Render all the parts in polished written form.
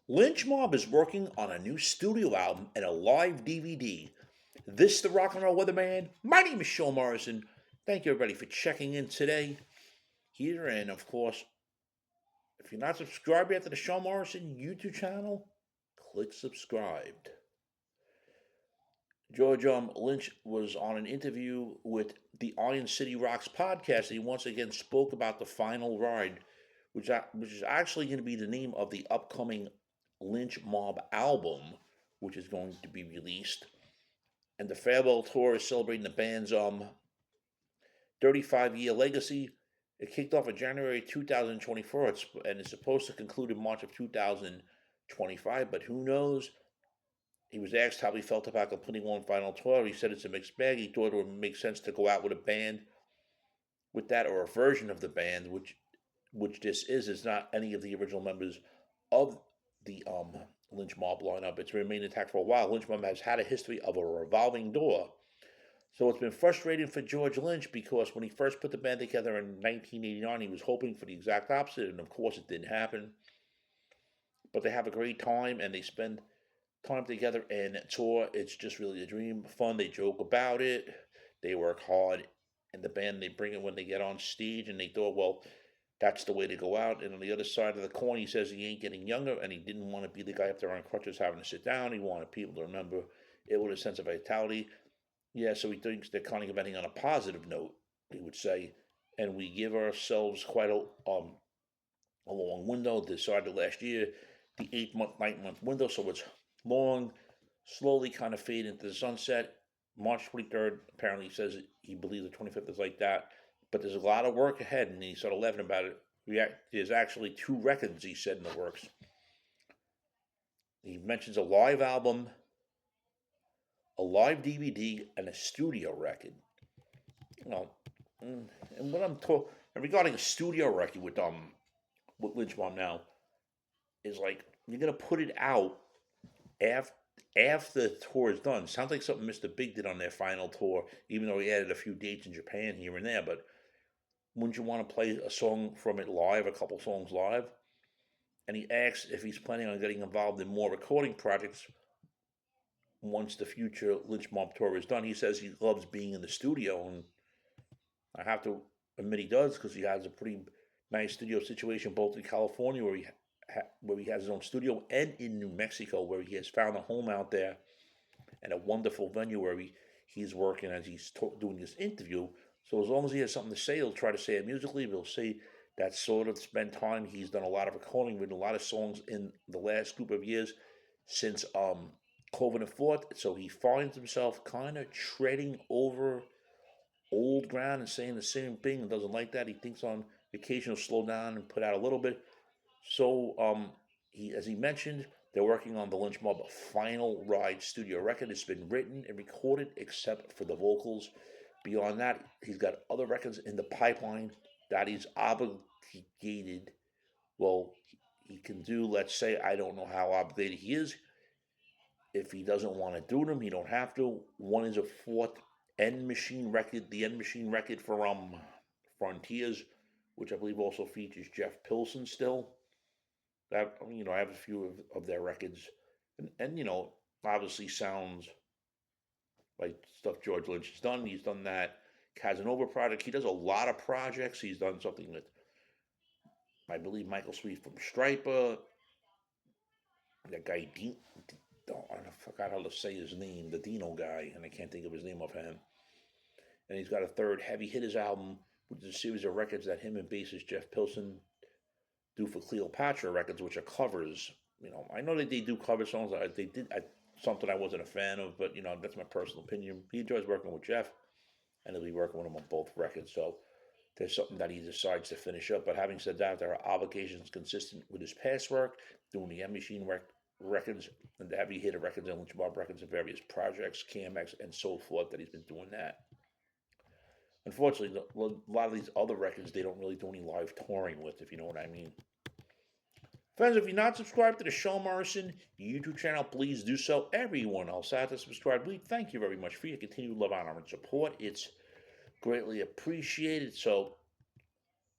Lynch Mob is working on a new studio album and a live DVD. This the Rock and Roll Weatherman. My name is Sean Morrison. Thank you everybody for checking in today. Here and of course, if you're not subscribed yet to the Sean Morrison YouTube channel, click subscribed. George Lynch was on an interview with the Iron City Rocks podcast. He once again spoke about the final ride, which is actually going to be the name of the upcoming Lynch Mob album, which is going to be released. And the farewell tour is celebrating the band's 35-year legacy. It kicked off in January 2024, and it's supposed to conclude in March of 2025. But who knows? He was asked how he felt about completing one final tour. He said it's a mixed bag. He thought it would make sense to go out with a band with that, or a version of the band, which this is. It's not any of the original members of the Lynch Mob lineup. It's remained intact for a while. Lynch Mob has had a history of a revolving door. So it's been frustrating for George Lynch because when he first put the band together in 1989, he was hoping for the exact opposite, and of course it didn't happen. But they have a great time, and they spend time together and tour. It's just really a dream. Fun. They joke about it. They work hard. And the band, they bring it when they get on stage, and they thought, well, that's the way to go out. And on the other side of the coin, he says he ain't getting younger, and he didn't want to be the guy up there on crutches having to sit down. He wanted people to remember it with a sense of vitality. Yeah, so he thinks they're kind of ending on a positive note, he would say. And we give ourselves quite a long window. They started last year, the 8-month, 9-month window, so it's long, slowly kind of fade into the sunset. March 23rd, apparently he says he believes the 25th is like that. But there's a lot of work ahead, and he started laughing about it. There's actually 2 records, he said, in the works. He mentions a live album, a live DVD, and a studio record. And what I'm talking regarding a studio record with Lynch Mob now is like you're gonna put it out after the tour is done. Sounds like something Mr. Big did on their final tour, even though he added a few dates in Japan here and there. But wouldn't you want to play a song from it live, a couple songs live? And he asks if he's planning on getting involved in more recording projects once the future Lynch Mob tour is done. He says he loves being in the studio, and I have to admit he does, because he has a pretty nice studio situation both in California, where he has his own studio, and in New Mexico, where he has found a home out there and a wonderful venue where he's working as he's doing this interview. So as long as he has something to say, he'll try to say it musically. He'll say that sort of spend time. He's done a lot of recording, written a lot of songs in the last group of years since COVID and forth. So he finds himself kind of treading over old ground and saying the same thing, and doesn't like that. He thinks on occasion he'll slow down and put out a little bit. So as he mentioned, they're working on the Lynch Mob final ride studio record. It's been written and recorded except for the vocals. Beyond that, he's got other records in the pipeline that he's obligated. Well, he can do. Let's say, I don't know how obligated he is. If he doesn't want to do them, he don't have to. One is a 4th End Machine record, the End Machine record for Frontiers, which I believe also features Jeff Pilson still. That, I have a few of their records, and obviously sounds like stuff George Lynch has done. He's done that Casanova project. He does a lot of projects. He's done something with, I believe, Michael Sweet from Striper. That guy I forgot how to say his name, the Dino guy, and I can't think of his name offhand. And he's got a 3rd Heavy Hitters album, which is a series of records that him and bassist Jeff Pilson do for Cleopatra Records, which are covers. I know that they do cover songs. They did something I wasn't a fan of, but that's my personal opinion. He enjoys working with Jeff, and he'll be working with him on both records. So there's something that he decides to finish up. But having said that, there are obligations consistent with his past work, doing the M Machine records and the Heavy Hitter records and Lynch Mob records and various projects, KMX and so forth, that he's been doing that. Unfortunately, a lot of these other records, they don't really do any live touring with, if you know what I mean. Friends, if you're not subscribed to the Sean Morrison YouTube channel, please do so. Everyone else out there subscribed, we thank you very much for your continued love, honor, and support. It's greatly appreciated. So,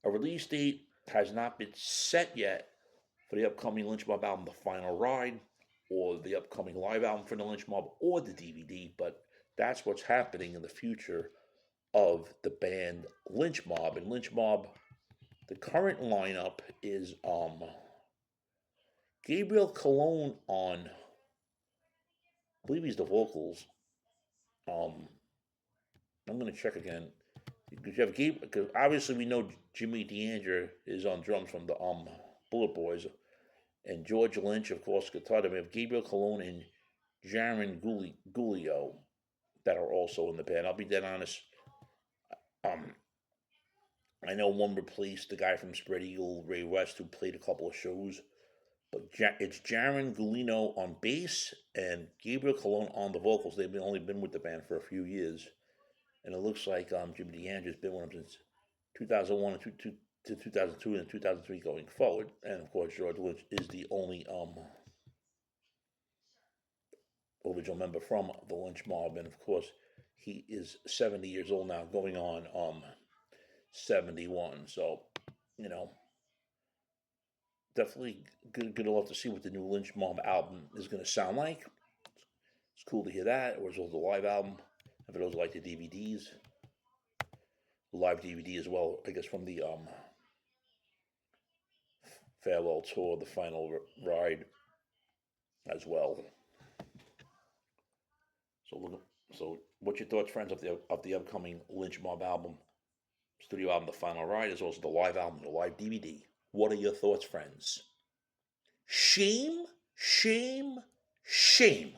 a release date has not been set yet for the upcoming Lynch Mob album, The Final Ride, or the upcoming live album for the Lynch Mob, or the DVD. But that's what's happening in the future of the band Lynch Mob. And Lynch Mob, the current lineup is Gabriel Colon on, I believe he's the vocals. I'm gonna check again. Because you have because obviously we know Jimmy DeAndre is on drums from the Bullet Boys, and George Lynch, of course, guitar. Then we have Gabriel Colon and Jaron Gulio that are also in the band. I'll be dead honest. Um, I know one replaced the guy from Spread Eagle, Ray West, who played a couple of shows. But it's Jaron Gulino on bass and Gabriel Colon on the vocals. They've only been with the band for a few years, and it looks like Jimmy DeAndre's been with them since 2001 to 2002 and 2003 going forward. And of course, George Lynch is the only original member from the Lynch Mob, and of course, he is 70 years old now, going on 71. So, you know, definitely good love to see what the new Lynch Mob album is going to sound like. It's cool to hear that, or as well as the live album. And for those who like the DVDs, the live DVD as well, I guess, from the farewell tour, the final ride as well. So what's your thoughts, friends, of the upcoming Lynch Mob album, studio album, The Final Ride, as well as the live album, the live DVD? What are your thoughts, friends? Shame, shame, shame.